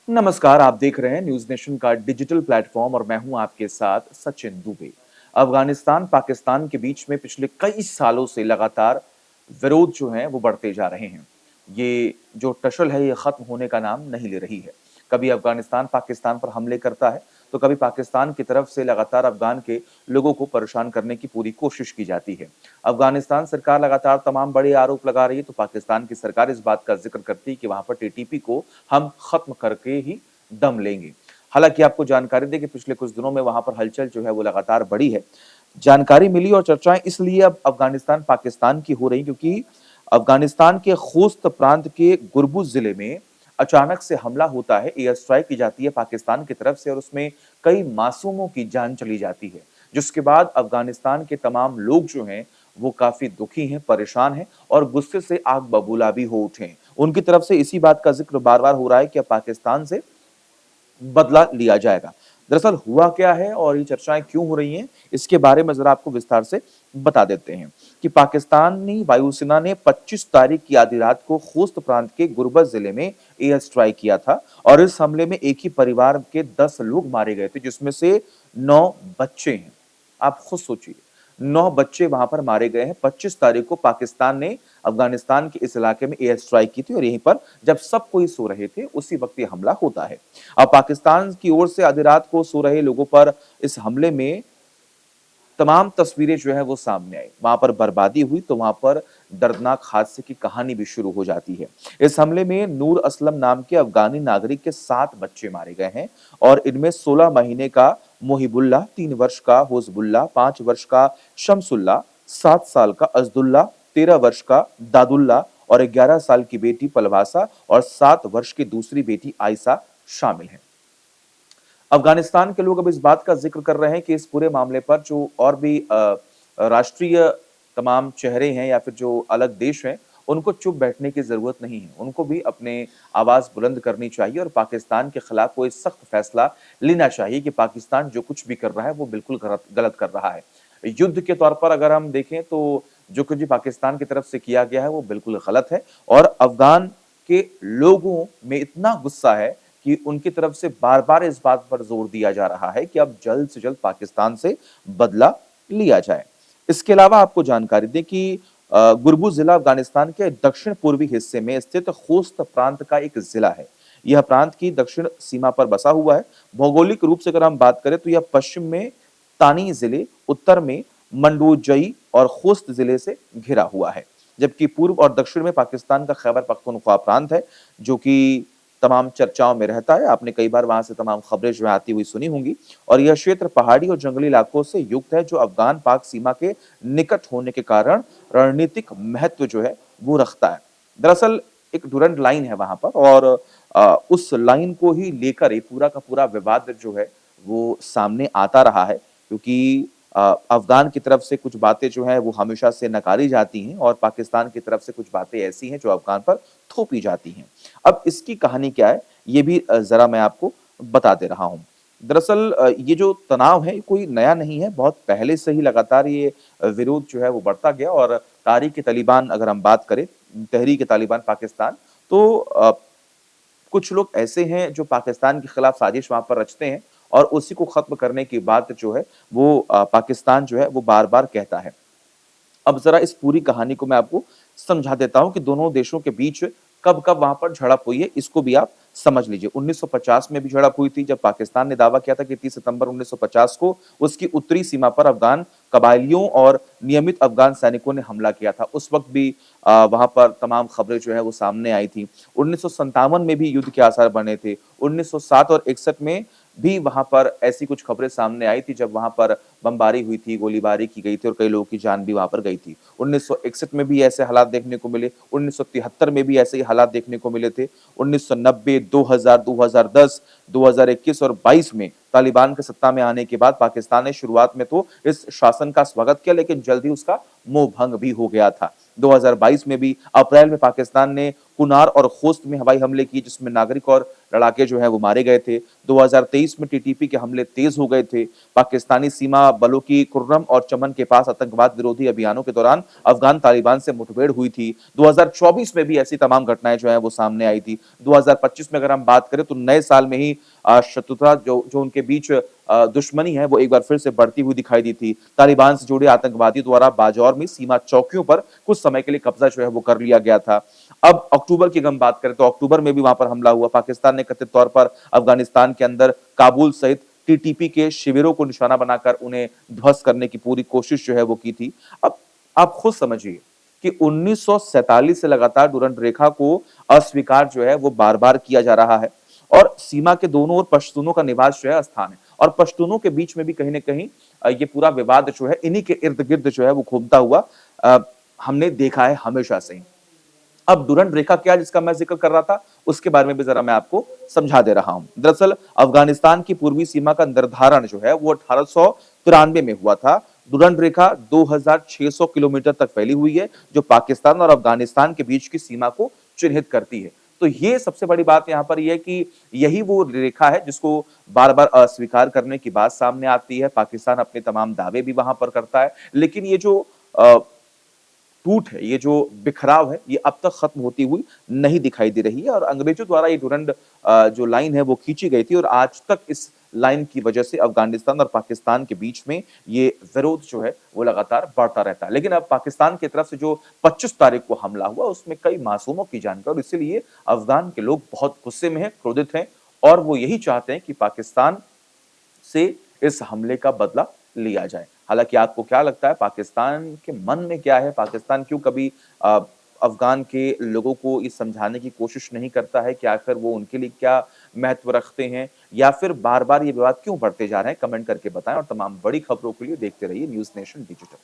नमस्कार, आप देख रहे हैं न्यूज नेशन का डिजिटल प्लेटफॉर्म और मैं हूं आपके साथ सचिन दुबे। अफगानिस्तान पाकिस्तान के बीच में पिछले कई सालों से लगातार विरोध जो है वो बढ़ते जा रहे हैं। ये जो टशल है ये खत्म होने का नाम नहीं ले रही है। कभी अफगानिस्तान पाकिस्तान पर हमले करता है तो कभी पाकिस्तान की तरफ से लगातार अफगान के लोगों को परेशान करने की पूरी कोशिश की जाती है। अफगानिस्तान सरकार लगातार तमाम बड़े आरोप लगा रही है तो पाकिस्तान की सरकार इस बात का जिक्र करती है कि वहां पर टीटीपी को हम खत्म करके ही दम लेंगे। हालांकि आपको जानकारी दें कि पिछले कुछ दिनों में वहां पर हलचल जो है वो लगातार बढ़ी है। जानकारी मिली और चर्चाएं इसलिए अब अफगानिस्तान पाकिस्तान की हो रही क्योंकि अफगानिस्तान के खोस्त प्रांत के गुरबुज जिले में अचानक से हमला होता है, एयर स्ट्राइक की जाती है पाकिस्तान की तरफ से और उसमें कई मासूमों की जान चली जाती है। जिसके बाद अफगानिस्तान के तमाम लोग जो हैं वो काफी दुखी हैं, परेशान हैं और गुस्से से आग बबूला भी हो उठे हैं। उनकी तरफ से इसी बात का जिक्र बार-बार हो रहा है कि अब पाकिस्तान से बदला लिया जाएगा। दरअसल हुआ क्या है और ये चर्चाएं क्यों हो रही हैं, इसके बारे में जरा आपको विस्तार से बता देते हैं कि पाकिस्तानी वायुसेना ने 25 तारीख की आधी रात को खोस्त प्रांत के गुरबत जिले में एयर स्ट्राइक किया था और इस हमले में एक ही परिवार के 10 लोग मारे गए थे जिसमें से 9 बच्चे हैं। आप खुद सोचिए, 9 बच्चे वहां पर मारे गए हैं। 25 तारीख को पाकिस्तान ने अफगानिस्तान के इस इलाके में एयर स्ट्राइक की थी और यहीं पर जब सब कोई सो रहे थे उसी वक्त ये हमला होता है। अब पाकिस्तान की ओर से आधी रात को सो रहे लोगों पर इस हमले में तमाम तस्वीरें जो है वो सामने आई। वहां पर बर्बादी हुई तो वहां पर दर्दनाक हादसे की कहानी भी शुरू हो जाती है। इस हमले में नूर असलम नाम के अफगानी नागरिक के 7 बच्चे मारे गए हैं और इनमें 16 महीने का मोहिबुल्लाह, 3 वर्ष का होसबुल्लाह, 5 वर्ष का शमसुल्लाह, 7 साल का अजदुल्लाह, 13 वर्ष का दादुल्लाह और 11 साल की बेटी पलवासा और 7 वर्ष की दूसरी बेटी आयसा शामिल हैं। अफगानिस्तान के लोग अब इस बात का जिक्र कर रहे हैं कि इस पूरे मामले पर जो और भी राष्ट्रीय तमाम चेहरे हैं या फिर जो अलग देश हैं, उनको चुप बैठने की जरूरत नहीं है। उनको भी अपने आवाज बुलंद करनी चाहिए और पाकिस्तान के खिलाफ कोई सख्त फैसला लेना चाहिए कि पाकिस्तान जो कुछ भी कर रहा है वो बिल्कुल गलत गलत कर रहा है। युद्ध के तौर पर अगर हम देखें तो जो कुछ भी पाकिस्तान की तरफ से किया गया है वो बिल्कुल गलत है और अफगान के लोगों में इतना गुस्सा है कि उनकी तरफ से बार-बार इस बात पर जोर दिया जा रहा है कि अब जल्द से जल्द पाकिस्तान से बदला लिया जाए। इसके अलावा आपको जानकारी दें कि गुरबुज जिला अफगानिस्तान के दक्षिण पूर्वी हिस्से में स्थित खोस्त प्रांत का एक जिला है। यह प्रांत की दक्षिण सीमा पर बसा हुआ है। भौगोलिक रूप से अगर हम बात करें तो यह पश्चिम में तानी जिले, उत्तर में मंडोजई और खोस्त जिले से घिरा हुआ है। जबकि पूर्व और दक्षिण में पाकिस्तान का खैबर पख्तूनख्वा प्रांत है, जो कि तमाम चर्चाओं में रहता है। आपने कई बार वहां से तमाम खबरें जो है आती हुई सुनी होंगी और यह क्षेत्र पहाड़ी और जंगली इलाकों से युक्त है जो अफगान पाक सीमा के निकट होने के कारण रणनीतिक महत्व जो है वो रखता है। दरअसल एक डुरंड लाइन है वहां पर और उस लाइन को ही लेकर ये पूरा का पूरा विवाद जो है वो सामने आता रहा है क्योंकि अफगान की तरफ से कुछ बातें जो हैं वो हमेशा से नकारी जाती हैं और पाकिस्तान की तरफ से कुछ बातें ऐसी हैं जो अफगान पर थोपी जाती हैं। अब इसकी कहानी क्या है, ये भी ज़रा मैं आपको बता दे रहा हूँ। दरअसल ये जो तनाव है, ये कोई नया नहीं है, बहुत पहले से ही लगातार ये विरोध जो है वो बढ़ता गया और तारीक-ए-तालिबान अगर हम बात करें, तहरीक-ए-तालिबान पाकिस्तान, तो कुछ लोग ऐसे हैं जो पाकिस्तान के खिलाफ साजिश वहाँ पर रचते हैं और उसी को खत्म करने की बात जो है वो पाकिस्तान जो है वो बार-बार कहता है। अब जरा इस पूरी कहानी को मैं आपको समझा देता हूं कि दोनों देशों के बीच कब-कब वहां पर झड़प हुई है, इसको भी आप समझ लीजिए। 1950 में भी झड़प हुई थी जब पाकिस्तान ने दावा किया था कि 30 सितंबर 1950 को उसकी उत्तरी सीमा पर अफगान कबायलियों और नियमित अफगान सैनिकों ने हमला किया था। उस वक्त भी वहां पर तमाम खबरें जो है वो सामने आई थी। 1957 में भी युद्ध के आसार बने थे। 1907 और 61 में भी वहां पर ऐसी कुछ खबरें सामने आई थी जब वहां पर बमबारी हुई थी, गोलीबारी की गई थी और कई लोगों की जान भी वहां पर गई थी। 1961 में भी ऐसे हालात देखने को मिले, 1973 में भी ऐसे ही हालात देखने को मिले थे। 1990, 2000, 2010, 2021 और 22 में तालिबान के सत्ता में आने के बाद पाकिस्तान ने शुरुआत में तो इस शासन का स्वागत किया, लेकिन जल्द ही उसका मोह भंग भी हो गया था। 2022 में भी अप्रैल में पाकिस्तान ने कुनार और खोस्त में हवाई हमले किए, जिसमें नागरिक और लड़ाके जो हैं वो मारे गए थे। 2023 में टीटीपी के हमले तेज हो गए थे। पाकिस्तानी सीमा बलों की कुर्रम और चमन के पास आतंकवाद विरोधी अभियानों के दौरान अफगान तालिबान से मुठभेड़ हुई थी। 2024 में भी ऐसी तमाम घटनाएं जो हैं वो सामने आई थी। 2025 में अगर हम बात करें तो नए साल में ही शत्रुता जो जो उनके बीच दुश्मनी है वो एक बार फिर से बढ़ती हुई दिखाई दी थी। तालिबान से जुड़े आतंकवादियों द्वारा बाजौर में सीमा चौकियों पर कुछ समय के लिए कब्जा जो है वो कर लिया गया था। अब अक्टूबर की अगर हम बात करें तो अक्टूबर में भी वहां पर हमला हुआ। पाकिस्तान ने कथित तौर पर अफगानिस्तान के अंदर काबुल सहित टीटीपी के शिविरों को निशाना बनाकर उन्हें ध्वस्त करने की पूरी कोशिश जो है वो की थी। अब आप खुद समझिए कि 1947 से लगातार डूरंड रेखा को अस्वीकार जो है वो बार-बार किया जा रहा है और सीमा के दोनों ओर पश्तूनों का निवास जो है स्थान है और पश्तूनों के बीच में भी कहीं न कहीं ये पूरा विवाद जो है इन्हीं के इर्द-गिर्द जो है वो घूमता हुआ अ, हमने देखा है हमेशा से ही। अब डूरंड रेखा क्या है जिसका मैं जिक्र कर रहा था, उसके बारे में भी जरा मैं आपको समझा दे रहा हूं। दरअसल अफगानिस्तान की पूर्वी सीमा का निर्धारण जो है वो 1893 में हुआ था। डूरंड रेखा 2600 किलोमीटर तक फैली हुई है, जो पाकिस्तान और अफगानिस्तान के बीच की सीमा को चिन्हित करती है। तो ये सबसे बड़ी बात यहाँ पर ये है कि यही वो रेखा है जिसको बार-बार अस्वीकार करने की बात सामने आती है। पाकिस्तान अपने तमाम दावे भी वहां पर करता है, लेकिन ये जो अ, टूट है, ये जो बिखराव है, ये अब तक खत्म होती हुई नहीं दिखाई दे रही है और अंग्रेजों द्वारा ये डूरंड जो लाइन है वो खींची गई थी और आज तक इस लाइन की वजह से अफगानिस्तान और पाकिस्तान के बीच में ये विरोध जो है वो लगातार बढ़ता रहता है। लेकिन अब पाकिस्तान की तरफ से जो 25 तारीख को हमला हुआ उसमें कई मासूमों की जान गई और इसीलिए अफगान के लोग बहुत गुस्से में हैं, क्रोधित हैं और वो यही चाहते हैं कि पाकिस्तान से इस हमले का बदला लिया जाए। हालाँकि आपको क्या लगता है पाकिस्तान के मन में क्या है? पाकिस्तान क्यों कभी अ, अफ़गान के लोगों को ये समझाने की कोशिश नहीं करता है कि आखिर वो उनके लिए क्या महत्व रखते हैं? या फिर बार-बार ये विवाद क्यों बढ़ते जा रहे हैं? कमेंट करके बताएँ और तमाम बड़ी खबरों के लिए देखते रहिए न्यूज़ नेशन डिजिटल।